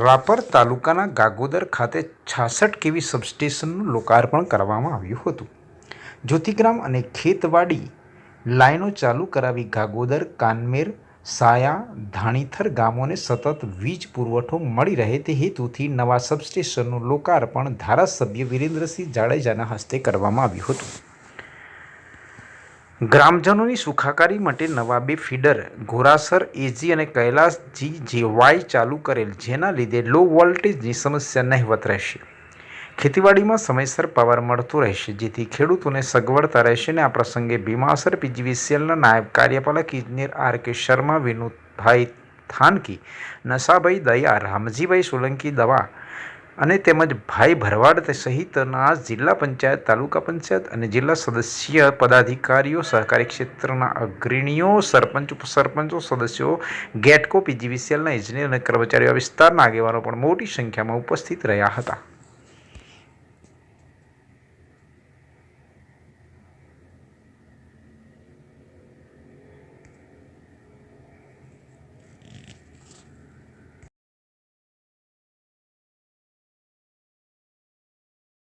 રાપર તાલુકાના ગાગોદર ખાતે 66 કેવી સબસ્ટેશનનું લોકાર્પણ કરવામાં આવ્યું હતું. જ્યોતિગ્રામ અને ખેતવાડી લાઇનો ચાલુ કરાવી ગાગોદર, કાનમેર, સાયા, ધાણીથર ગામોને સતત વીજ પુરવઠો મળી રહે તે હેતુથી નવા સબસ્ટેશનનું લોકાર્પણ ધારાસભ્ય વિરેન્દ્રસિંહ જાડેજાના હસ્તે કરવામાં આવ્યું હતું. ગ્રામજનોની સુખાકારી માટે નવા 2 ફીડર ઘોરાસર એજી અને કૈલાસ GJY ચાલુ કરેલ, જેના લીધે લો વોલ્ટેજની સમસ્યા નહિવત રહેશે. ખેતીવાડીમાં સમયસર પાવર મળતો રહેશે, જેથી ખેડૂતોને સગવડતા રહેશે. અને આ પ્રસંગે ભીમાસર PGVCLના નાયબ કાર્યપાલક ઇજનેર RK શર્મા, વિનોદભાઈ થાનકી, નશાભાઈ દયા, રામજીભાઈ સોલંકી દવા અને તેમજ ભાઈ ભરવાડ સહિતના જિલ્લા પંચાયત, તાલુકા પંચાયત અને જિલ્લા સદસ્ય પદાધિકારીઓ, સહકારી ક્ષેત્રના અગ્રણીઓ, સરપંચ, ઉપસરપંચો, સદસ્યો, ગેટકો, PGVCLના ઇજનેર અને કર્મચારીઓ, વિસ્તારના આગેવાનો પણ મોટી સંખ્યામાં ઉપસ્થિત રહ્યા હતા.